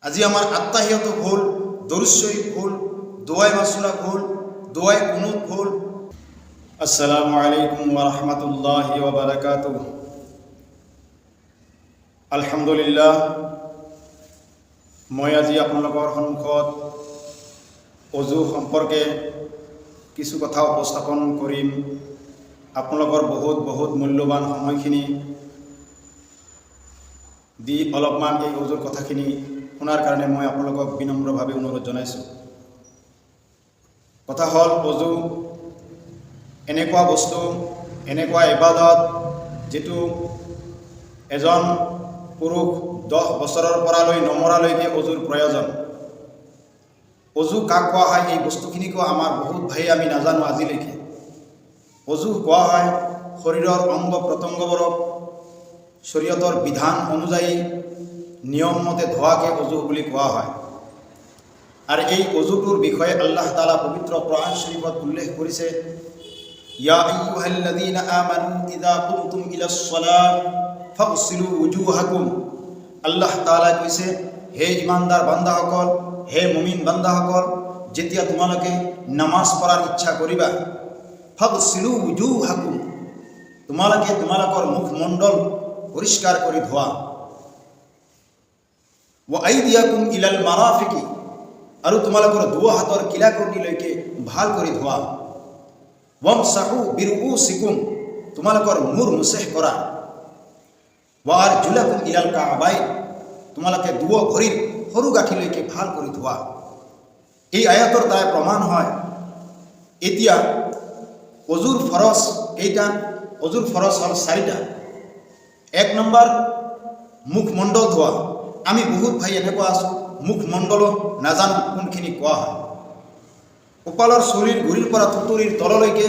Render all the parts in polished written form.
আজি আমার আত্মাহিয়ত ভুল, দরুদ শরীফ ভুল, দোয়ায়ে মাসুরা ভুল, দোয়ায়ে কুনুত ভুল। আসসালামু আলাইকুম ওয়া রাহমাতুল্লাহি ওয়া বারাকাতুহু। আলহামদুলিল্লাহ, মই আজি আপোনালোকৰ সন্মুখত অজু সম্পৰ্কে কিছু কথা উপস্থাপন কৰিম। আপোনালোকৰ বহুত মূল্যৱান সময়খিনি দি অলপমান এই অজুৰ কথাখিনি শুনাৰ কাৰণে মই আপোনালোকক বিনম্ৰভাৱে অনুৰোধ জনাইছোঁ। কথা হ'ল, অজু এনেকুৱা বস্তু, এনেকুৱা ইবাদত যিটো এজন পুৰুষ 10 বছৰৰ পৰা লৈ নমৰালৈকে অজুৰ প্ৰয়োজন। অজু কাক কোৱা হয় এই বস্তুখিনিকো আমাৰ বহুত ভাই আমি নাজানো আজিলৈকে। অজু কোৱা হয় শৰীৰৰ অংগ প্ৰত্যংগবোৰক শৰীয়তৰ বিধান অনুযায়ী নিয়ম মতে ধোৱাকে অজু বুলি কোৱা হয়। আর এই অজুটোর বিষয়ে আল্লাহ তাআলা পবিত্র কোরআন শরীফত উল্লেখ করেছে, ইয়া আইয়ুহাল্লাযীনা আমানু ইযা কুমতুম ইলাস সালাত ফাগসিলু উজুহাকুম। আল্লাহ তাআলা কৈছে, হে ইমানদার বান্দাসকল, হে মুমিন বান্দাসকল, যেতিয়া তোমালোকে নামাজ পঢ়াৰ ইচ্ছা কৰিবা, ফাগসিলু উজুহাকুম, তোমালোকে তোমালোকৰ মুখমণ্ডল পৰিষ্কাৰ কৰি ধোৱা। ওয়া আইদিয়াকুম ইলাল মাৰাফিকি, আৰু তোমালোকৰ দুও হাতৰ কিলাকৰ্ণিলৈকে ভাল কৰি ধোৱা। ওয়ামসাহু বিৰুউসিকুম, তোমালোকৰ মূৰ মুছেহ কৰা। ওয়া আৰজুলাকুম ইলাল কাবাইন, তোমালোকে দুও ভৰিৰ সৰু গাঁঠিলৈকে ভাল কৰি ধোৱা। এই আয়াতৰ দ্বাৰা প্ৰমাণ হয় এতিয়া অজুৰ ফৰজ কেইটা? অজুৰ ফৰজ হ'ল 4টা। 1 নম্বৰ মুখমণ্ডল ধোৱা। আমি বহুত ভাই এনেকুৱা আছোঁ মুখমণ্ডল নাজানো কোনখিনি কোৱা হয়। কপালৰ চুলিৰ গুৰিৰ পৰা থুতুৰিৰ তললৈকে,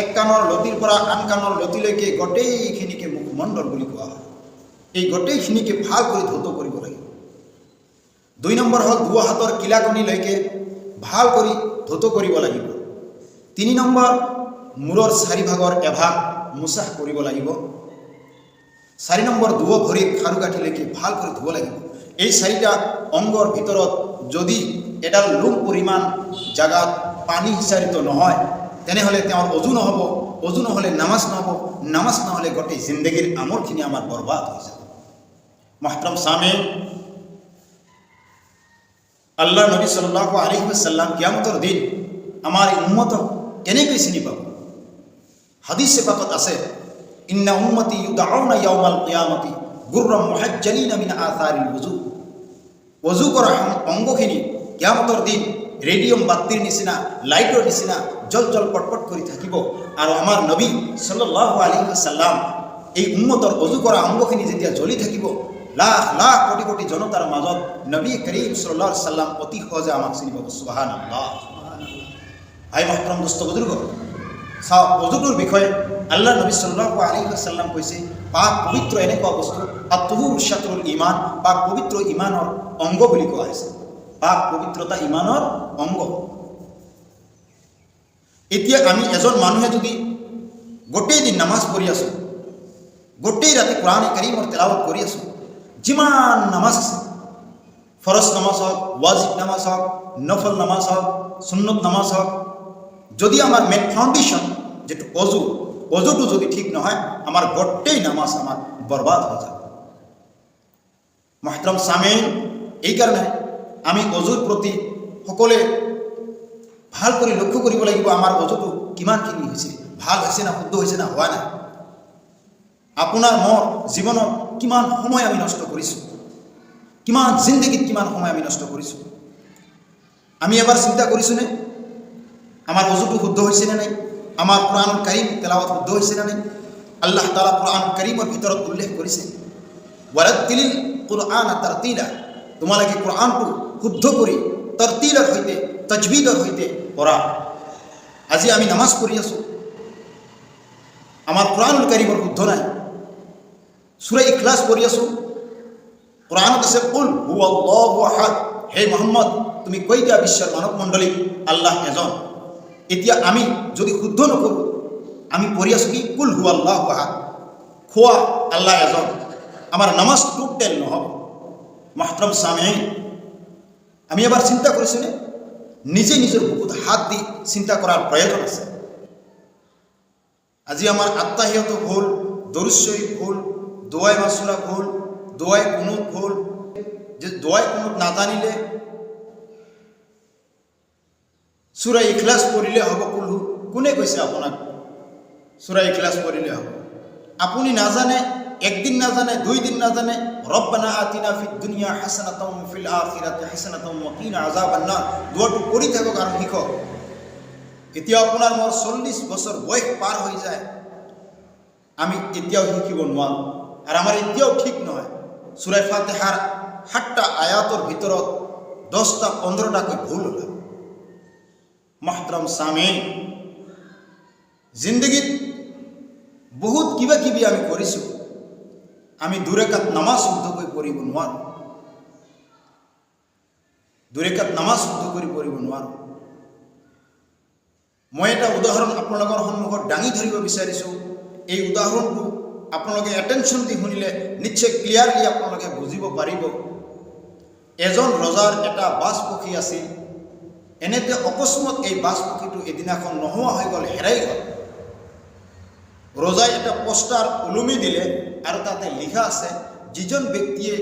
এক কাণৰ লতিৰ পৰা আন কাণৰ লতিলৈকে গোটেইখিনিকে মুখমণ্ডল বুলি কোৱা হয়। এই গোটেইখিনিকে ভাল কৰি ধৌত কৰিব লাগিব। 2 নম্বৰ হ'ল দুও হাতৰ কিলাকণিলৈকে ভাল কৰি ধৌত কৰিব লাগিব। 3 নম্বৰ মূৰৰ 4 ভাগৰ এভাগ মুছাহ কৰিব লাগিব। 4 নম্বৰ দুও ভৰিৰ খাৰুগাঁঠিলৈকে ভাল কৰি ধুব লাগিব। এই 4টা অংগৰ ভিতৰত যদি এডাল লুম পৰিমাণ জাগাত পানী সিঁচাৰিত নহয়, তেনেহ'লে তেওঁৰ অজু নহ'ব। অজু নহ'লে নামাজ নহ'ব। নামাজ নহ'লে গোটেই জিন্দগীৰ আমলখিনি আমাৰ বৰবাদ হৈ যাব। মহতৰম সামে, আল্লাহ নবী সাল্লাল্লাহু আলাইহি ওয়াসাল্লাম কিয়ামতৰ দিন আমাৰ উম্মতক কেনেকৈ চিনি পাব? হাদিসে পাকত আছে, ইন্না উম্মতি ইউদআউনা ইয়াউমাল কিয়ামতি গুররাম মুহাজ্জালিনা মিন আথারিল ওযু। ওযু কৰা অংগখিনি কিয়ামতৰ দিন ৰেডিয়াম বাতিৰ নিচিনা, লাইটৰ নিচিনা জল পটপট কৰি থাকিব। আৰু আমাৰ নবী সাল্লাল্লাহু আলাইহি ওয়াসাল্লাম এই উম্মতৰ অজু কৰা অংগখিনি যেতিয়া জ্বলি থাকিব, লাখ লাখ কোটি কোটি জনতাৰ মাজত নবী করিম সাল্লাল্লাহু আলাইহি ওয়াসাল্লাম অতি সহজে আমাক চিনি পাব। সুবহানাল্লাহ। আই মহতৰম দোস্ত বুজুৰ্গ, চাও অজুটোৰ বিষয়ে আল্লাহ নবী সাল্লাল্লাহু আলাইহি ওয়াসাল্লাম কৈছে, পাক পবিত্ৰ এনেকুৱা বস্তু, আত-তুহুৰ শাত্ৰুল ঈমান, পাক পবিত্ৰ ঈমানৰ অংগ বুলি কোৱা হৈছে। পাক পবিত্ৰতা ঈমানৰ অংগ। এতিয়া আমি এজন মানুহে যদি গোটেই দিন নামাজ পঢ়ি আছোঁ, গোটেই ৰাতি কোৰআন কাৰীমৰ তেলাৱত কৰি আছোঁ, যিমান নামাজ আছে, ফৰজ নামাজ হওক, ৱাজিব নামাজ হওক, নফল নামাজ হওক, সুন্নত নামাজ হওক, যদি আমাৰ মেইন ফাউণ্ডেশ্যন যেটো অজুটো যদি ঠিক নহয়, আমাৰ গোটেই নামাজ আমাৰ বৰবাদ হৈ যাব। মহতৰম সামিন, এই কাৰণে আমি অজুৰ প্ৰতি সকলোৱে ভাল কৰি লক্ষ্য কৰিব লাগিব। আমাৰ অজুটো কিমানখিনি হৈছে, ভাল হৈছে না, শুদ্ধ হৈছে না, হোৱা নাই। আপোনাৰ মোৰ জীৱনত কিমান সময় আমি নষ্ট কৰিছোঁ, কিমান জিন্দগীত কিমান সময় আমি নষ্ট কৰিছোঁ, আমি এবাৰ চিন্তা কৰিছোঁনে? আমাৰ অজুটো শুদ্ধ হৈছে নে নাই? আমাৰ কোৰআন কাৰীম তেলাওয়াত শুদ্ধ হৈছে না নাই? আল্লাহ তাআলা কোৰআন কাৰীমৰ ভিতৰত উল্লেখ কৰিছে, ওয়াৰাত্তিলিল কুৰআন তাৰতিলা, তোমালোকে কোৰআনটো শুদ্ধ কৰি তৰতিলৰ সৈতে, তাজবিদৰ সৈতে পঢ়া। আজি আমি নামাজ পঢ়ি আছোঁ, আমাৰ কোৰআনুল কাৰীমৰ শুদ্ধ নাই। সূৰা ইখলাস পঢ়ি আছোঁ, কোৰআনত আছে কুল হুয়াল্লাহু আহাদ, হে মুহাম্মদ তুমি কৈ দিয়া বিশ্বৰ মানৱ মণ্ডলী আল্লাহ এজন। এতিয়া আমি যদি শুদ্ধ নকৰোঁ, আমি পঢ়ি আছোঁ কি কুল হুয়াল্লাহু আহাদ, খোৱা আল্লাহ এজন, আমাৰ নামাজ টোটেল নহ'ব। মহতৰম সামিঈন, আমি এবাৰ চিন্তা কৰিছোনে নিজে নিজৰ বুকুত হাত দি চিন্তা কৰাৰ প্ৰয়োজন আছে। আজি আমাৰ আত্মাহিয়ত ভুল, দৰুদ শৰীফ ভুল, দোয়াই মাসুরা ভুল, দোয়াই কুনুত ভুল। যে দোয়াই কুনুত নাজানিলে সূরা ইখলাস পড়িলে হ'ব কুলহু। কোনে কৈছে আপোনাক সূরা ইখলাস পড়িলে হ'ব? আপুনি নাজানে, একদিন নাজানে, 2 দিন নাজানে, রব্বানা আতিনা ফিদ দুনিয়া হাসানাতাম ফিল আখিরাতি হাসানাতাম ওয়া কিনা আযাবান নার দোয়াটো পড়ি থাকক আৰু শিকক। এতিয়া আপোনাৰ মোৰ 40 বছৰ বয়স পাৰ হৈ যায়, আমি এতিয়াও শিকিব নোৱাৰোঁ। আৰু আমাৰ এতিয়াও ঠিক নহয় সূৰা ফাতিহাৰ 7টা আয়াতৰ ভিতৰত 10টা 15টাকৈ ভুল ওলায়। মাহতাৰাম সামিন, জিন্দগীত বহুত কিবা কিবি আমি কৰিছোঁ, আমি 2 ৰাকাত নামাজ শুদ্ধকৈ পঢ়িব নোৱাৰোঁ, 2 ৰাকাত নামাজ শুদ্ধ কৰি পঢ়িব নোৱাৰোঁ। মই এটা উদাহৰণ আপোনালোকৰ সন্মুখত দাঙি ধৰিব বিচাৰিছোঁ। এই উদাহৰণটো আপোনালোকে এটেনশ্যন দি শুনিলে নিশ্চয় ক্লিয়াৰলি আপোনালোকে বুজিব পাৰিব। এজন ৰজাৰ এটা বাজ পক্ষী আছিল। এনেতে অকস্মাত এই বাজ পক্ষীটো এদিনাখন নোহোৱা হৈ গ'ল, হেৰাই গ'ল। ৰজাই এটা পোষ্টাৰ ওলমি দিলে আৰু তাতে লিখা আছে, যিজন ব্যক্তিয়ে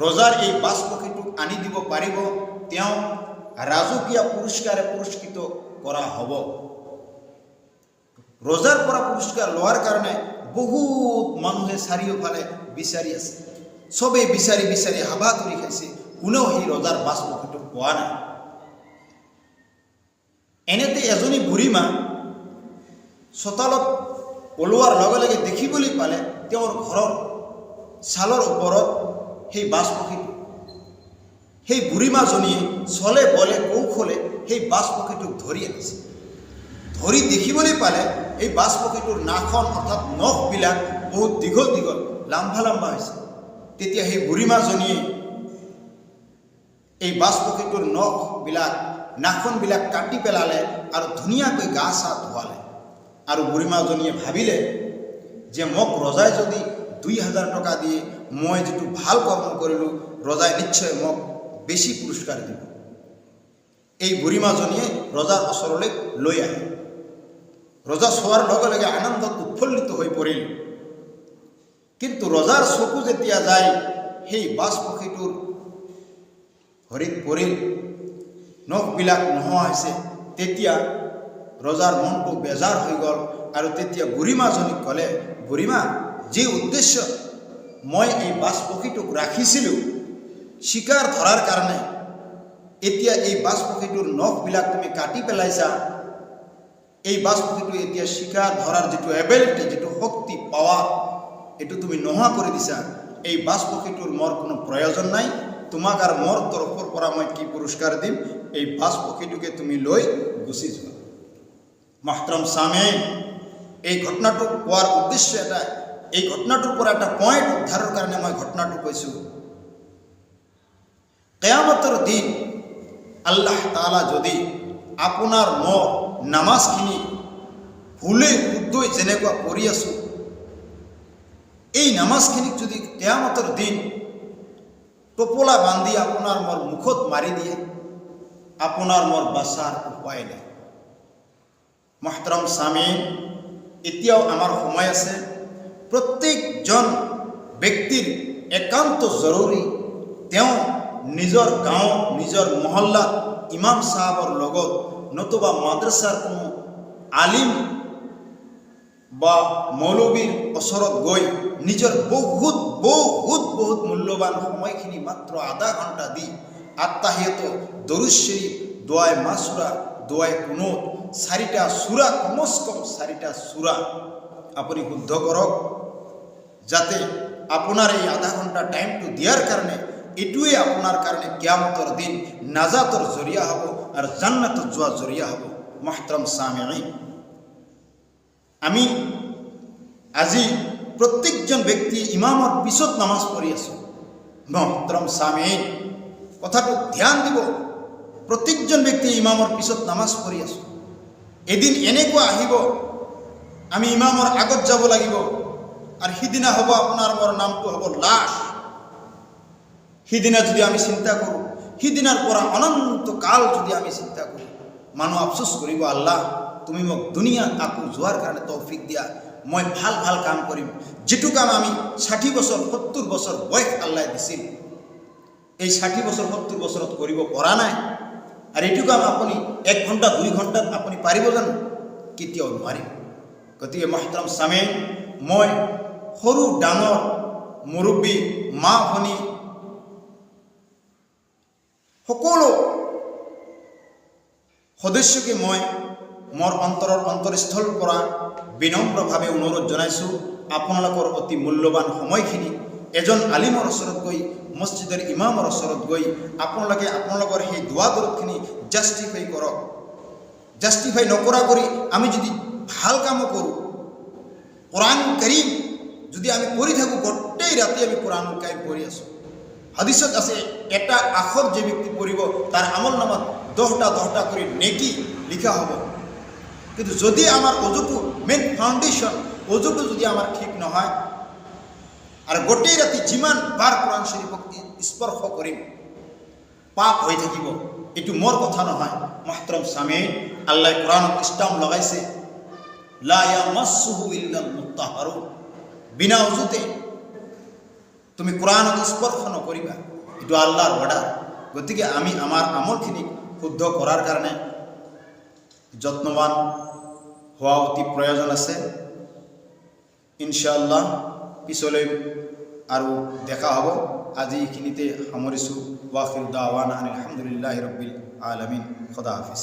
ৰজাৰ এই বাজ পক্ষীটোক আনি দিব পাৰিব তেওঁ ৰাজকীয় পুৰস্কাৰে পুৰস্কৃত কৰা হ'ব। ৰজাৰ পৰা পুৰস্কাৰ লোৱাৰ কাৰণে বহুত মানুহে চাৰিওফালে বিচাৰি আছে, চবেই বিচাৰি বিচাৰি হাবা ধৰি খাইছে, কোনেও সেই ৰজাৰ বাজ পক্ষীটোক পোৱা নাই। এনেতে এজনী বুঢ়ীমা চোতালত ওলোৱাৰ লগে লগে দেখিবলৈ পালে তেওঁৰ ঘৰৰ ছালৰ ওপৰত সেই বাজ পক্ষীটো। সেই বুঢ়ীমাজনীয়ে চলে বলে কৌশলে সেই বাজ পক্ষীটোক ধৰি আনিছে। ধৰি দেখিবলৈ পালে এই বাজ পক্ষীটোৰ নাকখন অৰ্থাৎ নখবিলাক বহুত দীঘল দীঘল লাম্বা লাম্বা হৈছে। তেতিয়া সেই বুঢ়ীমাজনীয়ে এই বাজ পক্ষীটোৰ নখবিলাক নাখনবিলাক কাটি পেলালে আৰু ধুনীয়াকৈ গা চা ধোৱালে। আৰু বুঢ়ীমাজনীয়ে ভাবিলে যে মোক ৰজাই যদি 2000 টকা দিয়ে মই যিটো ভাল কৰ্ম কৰিলোঁ, ৰজাই নিশ্চয় মোক বেছি পুৰস্কাৰ দিব। এই বুঢ়ীমাজনীয়ে ৰজাৰ ওচৰলৈ লৈ আহে। ৰজা চোৱাৰ লগে লগে আনন্দত উৎফুল্লিত হৈ পৰিল। কিন্তু ৰজাৰ চকু যেতিয়া যায় সেই বাজ পক্ষীটোৰ ভৰিত পৰিল, নখবিলাক নোহোৱা হৈছে, তেতিয়া ৰজাৰ মনটো বেজাৰ হৈ গ'ল। আৰু তেতিয়া বুঢ়ীমাজনীক ক'লে, বুঢ়ীমা, যি উদ্দেশ্য মই এই বাজ পক্ষীটোক ৰাখিছিলোঁ শিকাৰ ধৰাৰ কাৰণে, এতিয়া এই বাজ পক্ষীটোৰ নখবিলাক তুমি কাটি পেলাইছা। এই বাজ পক্ষীটো এতিয়া শিকাৰ ধৰাৰ যিটো এবিলিটি, যিটো শক্তি পাৱাৰ, এইটো তুমি নোহোৱা কৰি দিছা। এই বাজ পক্ষীটোৰ মোৰ কোনো প্ৰয়োজন নাই, তোমাক আৰু মোৰ তৰফৰ পৰা মই কি পুৰস্কাৰ দিম, এই বাজ পক্ষীটোকে তুমি লৈ গুচি যোৱা। মাহতাৰাম সামিন, এই ঘটনাটো কোৱাৰ উদ্দেশ্য এটা, এই ঘটনাটোৰ পৰা এটা পইণ্ট উদ্ধাৰৰ কাৰণে মই ঘটনাটো কৈছোঁ। কিয়ামতৰ দিন আল্লাহ তাআলা যদি আপোনাৰ মোৰ নামাজখিনি ভুলে শুদ্ধই যেনেকুৱা পঢ়ি আছোঁ, এই নামাজখিনিক যদি কিয়ামতৰ দিন টোপোলা বান্ধি আপোনাৰ মোৰ মুখত মাৰি দিয়ে, আপোনাৰ মোৰ বাচাৰ উপায় নাই। মাহতাৰাম সামিন, এতিয়াও আমাৰ সময় আছে। প্ৰত্যেকজন ব্যক্তিৰ একান্ত জৰুৰী তেওঁ নিজৰ গাঁও, নিজৰ মহল্লাত ইমাম সাহাবৰ লগত নতুবা মাদ্ৰাছাৰ কোনো আলিম বা মৌলবীৰ ওচৰত গৈ নিজৰ বহুত বহুত বহুত মূল্যৱান সময়খিনি মাত্ৰ আধা ঘণ্টা দি আত্তাহিয়াত, দৰুদ শৰীফ, দোয়াই মাসুৰা, দোয়াই কুনুত, 4টা সূৰা, কমস কম 4টা সূৰা আপুনি শুদ্ধ কৰক, যাতে আপোনাৰ এই আধা ঘণ্টা টাইমটো দিয়াৰ কাৰণে এটুৱে আপোনাৰ কাৰণে কিয়ামতৰ দিন নাজাতৰ জৰিয়া হ'ব আৰু জান্নাতত যোৱা জৰিয়া হ'ব। মাহতাৰাম সামিঈন, আমি আজি প্ৰত্যেকজন ব্যক্তি ইমামৰ পিছত নামাজ পঢ়ি আছোঁ। মাহতাৰাম সামিঈন, কথাটো ধ্যান দিব। প্ৰত্যেকজন ব্যক্তি ইমামৰ পিছত নামাজ পঢ়ি আছোঁ। এদিন এনেকুৱা আহিব আমি ইমামৰ আগত যাব লাগিব আৰু সিদিনা হ'ব আপোনাৰ মোৰ নামটো হ'ব লাশ। সিদিনা যদি আমি চিন্তা কৰোঁ, সিদিনাৰ পৰা অনন্ত কাল যদি আমি চিন্তা কৰোঁ মানুহ আফচোচ কৰিব আল্লাহ তুমি মোক দুনিয়াত আকৌ যোৱাৰ কাৰণে তৌফিক দিয়া মই ভাল ভাল কাম কৰিম যেটো কাম আমি 60 বছৰ 70 বছৰ বয়স আল্লাহ দিছিল এই 60 বছৰ 70 বছৰত কৰিব পৰা নাই আৰু এইটো কাম আপুনি 1 ঘণ্টা 2 ঘণ্টাত আপুনি পাৰিব জানো কেতিয়াও নোৱাৰিব গতিকে মহতৰম সামেন মই সৰু ডাঙৰ মুৰব্বী মা ভনী সকলো সদস্যকে মই মোৰ অন্তৰৰ অন্তৰস্থলৰ পৰা বিনম্ৰভাৱে অনুৰোধ জনাইছোঁ আপোনালোকৰ অতি মূল্যৱান সময়খিনি এজন আলিমৰ ওচৰত গৈ মছজিদৰ ইমামৰ ওচৰত গৈ আপোনালোকে আপোনালোকৰ সেই দোৱা দৰদখিনি জাষ্টিফাই কৰক জাষ্টিফাই নকৰা কৰি আমি যদি ভাল কাম কৰোঁ কোরআন কারীম যদি আমি পড়ি থাকো গোটেই রাতে আমি কোরআন কারীম পড়ি আছো হাদিসত আছে এটা আখর যে ব্যক্তি পড়িব তার আমলনামাত 10টা করে নেকি লিখা হবে কিন্তু যদি আমার অজুটো মেন ফাউন্ডেশন অজুটো যদি আমার ঠিক নহয় আর গোটেই রাতে যিমান বার কোরআন শরীফক স্পর্শ করিম পাপ হয়ে থাকিব এটু মোর কথা নহয় মুহতারাম সামিঈন আল্লাহ কোরআনত ইসলাম লাগাইছে লা ইয়ামাসসুহু ইল্লাল মুত্তাহহারুন বিনা ওযুতে তুমি কোরআনত স্পর্শ নকৰিবা এটু আল্লাহৰ অৰ্ডাৰ গতিকে আমি আমাৰ আমলখিনি শুদ্ধ কৰাৰ কাৰণে যত্নবান হওয়া অতি প্ৰয়োজন আছে ইনশাআল্লাহ পিছলৈ আৰু দেখা হ'ব আজি এইখিনিতে সামৰিছোঁ ওয়াখিৰ দাওয়ানা আলহামদুলিল্লাহি ৰাব্বিল আলামিন খুদা হাফেজ।